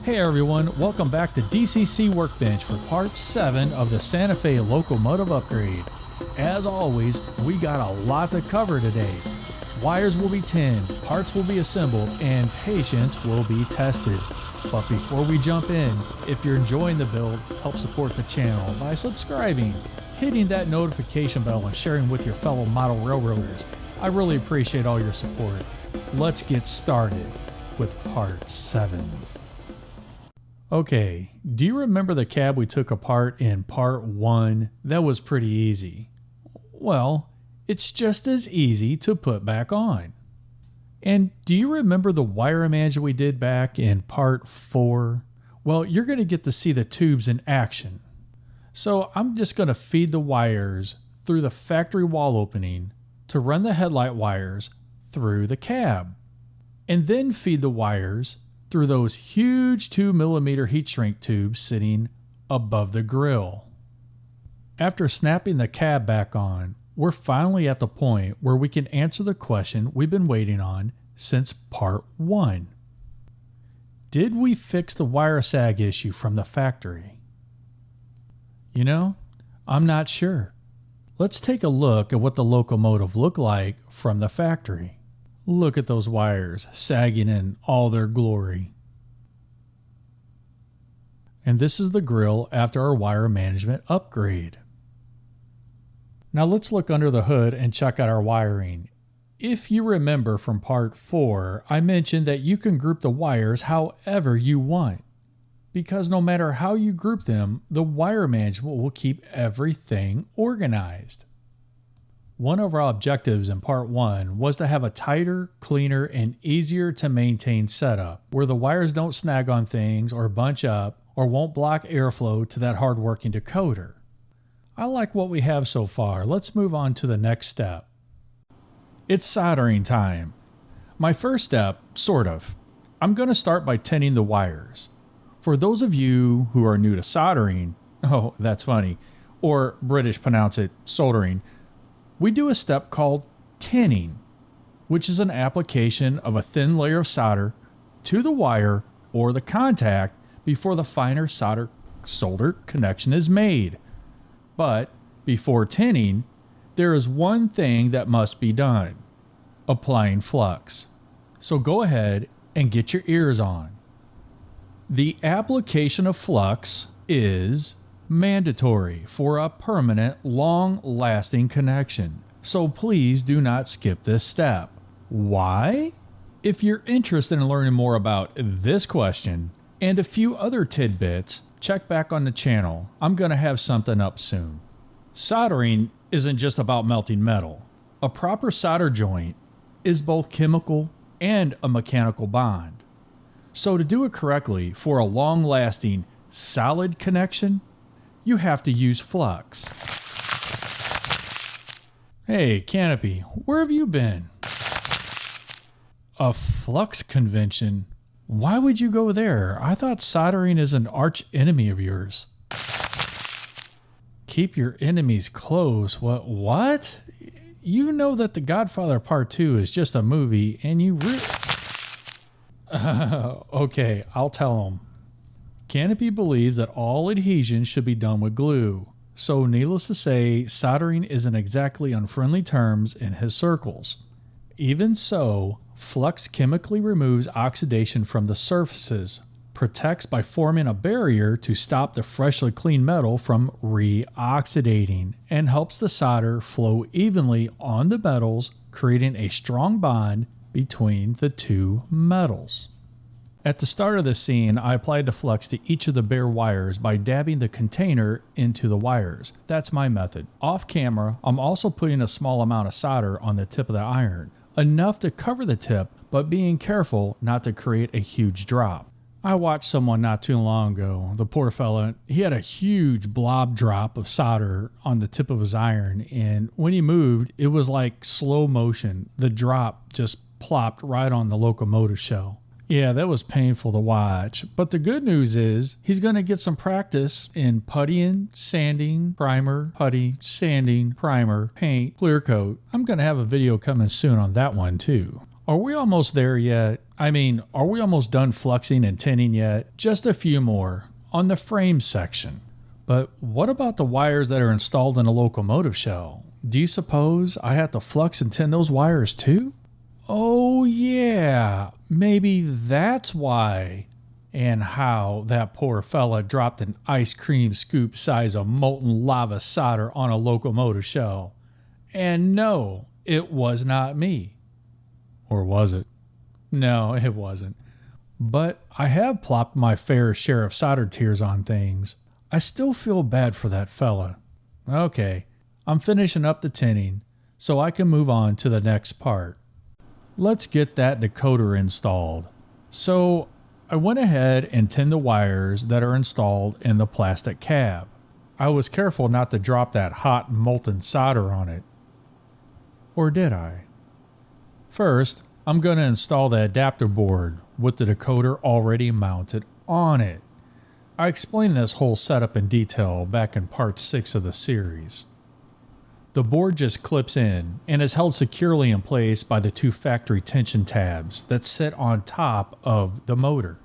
Hey everyone, welcome back to DCC Workbench for part 7 of the Santa Fe locomotive upgrade. As always, we got a lot to cover today. Wires will be tinned, parts will be assembled, and patience will be tested. But before we jump in, if you're enjoying the build, help support the channel by subscribing, hitting that notification bell, and sharing with your fellow model railroaders. I really appreciate all your support. Let's get started with part 7. Okay, do you remember the cab we took apart in part 1? That was pretty easy. Well, it's just as easy to put back on. And do you remember the wire management we did back in part 4? Well, you're going to get to see the tubes in action. So I'm just going to feed the wires through the factory wall opening to run the headlight wires through the cab. And then feed the wires through those huge 2mm heat shrink tubes sitting above the grill. After snapping the cab back on, we're finally at the point where we can answer the question we've been waiting on since part 1. Did we fix the wire sag issue from the factory? You know, I'm not sure. Let's take a look at what the locomotive looked like from the factory. Look at those wires sagging in all their glory. And this is the grill after our wire management upgrade. Now let's look under the hood and check out our wiring. If you remember from part 4, I mentioned that you can group the wires however you want. Because no matter how you group them, the wire management will keep everything organized. One of our objectives in part 1 was to have a tighter, cleaner, and easier to maintain setup where the wires don't snag on things or bunch up or won't block airflow to that hard-working decoder. I like what we have so far. Let's move on to the next step. It's soldering time. My first step, sort of. I'm going to start by tinning the wires. For those of you who are new to soldering, oh, that's funny, or British pronounce it soldering, we do a step called tinning, which is an application of a thin layer of solder to the wire or the contact before the finer solder connection is made. But before tinning, there is one thing that must be done: applying flux. So go ahead and get your ears on. The application of flux is mandatory for a permanent, long-lasting connection. So please do not skip this step. Why? If you're interested in learning more about this question and a few other tidbits, check back on the channel. I'm going to have something up soon. Soldering isn't just about melting metal. A proper solder joint is both chemical and a mechanical bond. So to do it correctly for a long-lasting, solid connection, you have to use flux. Hey, Canopy, where have you been? A Flux Convention? Why would you go there? I thought soldering is an arch enemy of yours. Keep your enemies close. What? You know that The Godfather Part 2 is just a movie, and you okay, I'll tell them. Canopy believes that all adhesion should be done with glue. So needless to say, soldering isn't exactly on friendly terms in his circles. Even so, flux chemically removes oxidation from the surfaces, protects by forming a barrier to stop the freshly cleaned metal from re-oxidating, and helps the solder flow evenly on the metals, creating a strong bond between the two metals. At the start of the scene, I applied the flux to each of the bare wires by dabbing the container into the wires. That's my method. Off camera, I'm also putting a small amount of solder on the tip of the iron, enough to cover the tip, but being careful not to create a huge drop. I watched someone not too long ago. The poor fella, he had a huge blob drop of solder on the tip of his iron, and when he moved, it was like slow motion. The drop just plopped right on the locomotive shell. Yeah, that was painful to watch. But the good news is he's going to get some practice in puttying, sanding, primer, putty, sanding, primer, paint, clear coat. I'm going to have a video coming soon on that one too. Are we almost there yet? I mean, are we almost done fluxing and tinning yet? Just a few more on the frame section. But what about the wires that are installed in a locomotive shell? Do you suppose I have to flux and tin those wires too? Oh yeah, maybe that's why and how that poor fella dropped an ice cream scoop size of molten lava solder on a locomotive shell. And no, it was not me. Or was it? No, it wasn't. But I have plopped my fair share of solder tears on things. I still feel bad for that fella. Okay, I'm finishing up the tinning, so I can move on to the next part. Let's get that decoder installed. So I went ahead and tinned the wires that are installed in the plastic cab. I was careful not to drop that hot molten solder on it. Or did I? First, I'm going to install the adapter board with the decoder already mounted on it. I explained this whole setup in detail back in part 6 of the series. The board just clips in and is held securely in place by the 2 factory tension tabs that sit on top of the motor.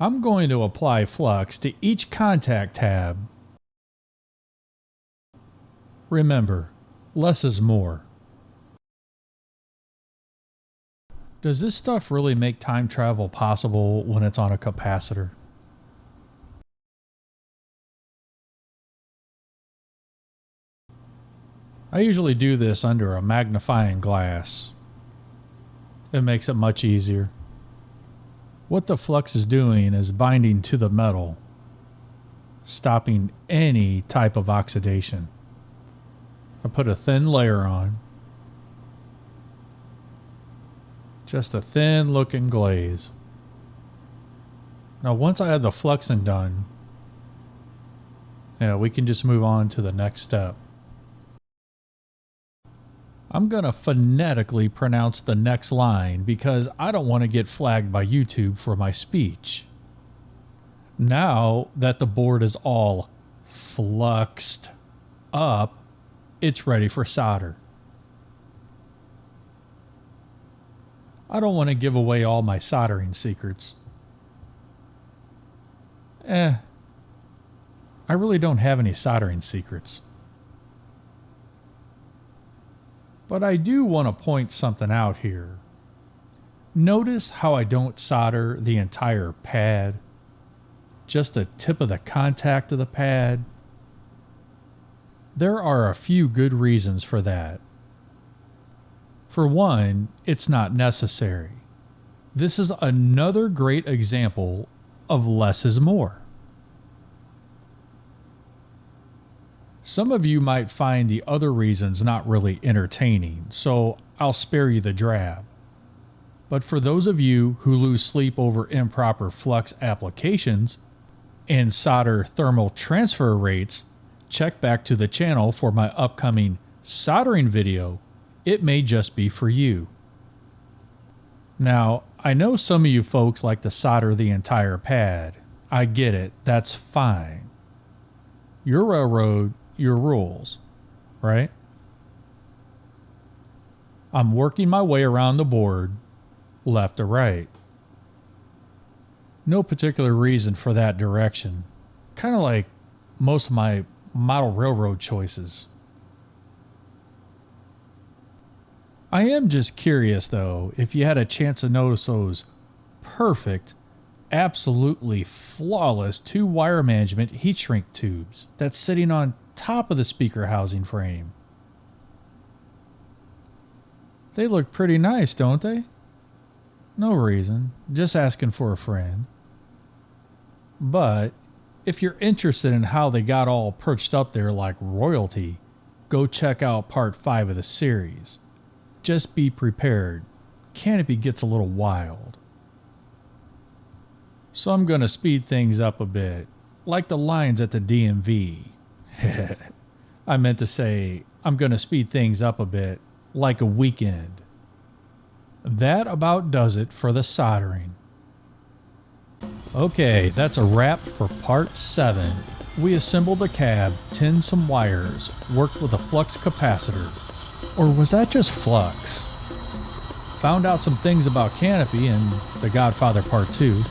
I'm going to apply flux to each contact tab. Remember, less is more. Does this stuff really make time travel possible when it's on a capacitor? I usually do this under a magnifying glass. It makes it much easier. What the flux is doing is binding to the metal, stopping any type of oxidation. I put a thin layer on. Just a thin looking glaze. Now once I have the fluxing done, we can just move on to the next step. I'm going to phonetically pronounce the next line because I don't want to get flagged by YouTube for my speech. Now that the board is all fluxed up, it's ready for solder. I don't want to give away all my soldering secrets. I really don't have any soldering secrets. But I do want to point something out here. Notice how I don't solder the entire pad, just the tip of the contact of the pad. There are a few good reasons for that. For one, it's not necessary. This is another great example of less is more. Some of you might find the other reasons not really entertaining, so I'll spare you the drab. But for those of you who lose sleep over improper flux applications and solder thermal transfer rates, check back to the channel for my upcoming soldering video. It may just be for you. Now, I know some of you folks like to solder the entire pad. I get it, that's fine. Your railroad, your rules, right? I'm working my way around the board, left to right. No particular reason for that direction. Kind of like most of my model railroad choices. I am just curious though, if you had a chance to notice those perfect, absolutely flawless 2 wire management heat shrink tubes that's sitting on top of the speaker housing frame. They look pretty nice, don't they? No reason, just asking for a friend. But if you're interested in how they got all perched up there like royalty, go check out part 5 of the series. Just be prepared. Canopy gets a little wild. So I'm going to speed things up a bit, like the lines at the DMV. I meant to say, I'm going to speed things up a bit, like a weekend. That about does it for the soldering. Okay, that's a wrap for part 7. We assembled the cab, tinned some wires, worked with a flux capacitor. Or was that just flux? Found out some things about Canopy in The Godfather Part 2.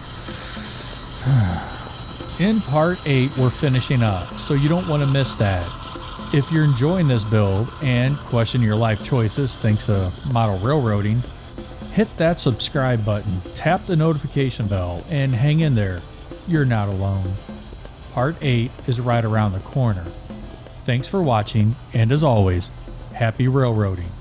In Part 8, we're finishing up, so you don't want to miss that. If you're enjoying this build and question your life choices thanks to model railroading, hit that subscribe button, tap the notification bell, and hang in there. You're not alone. Part 8 is right around the corner. Thanks for watching, and as always, happy railroading.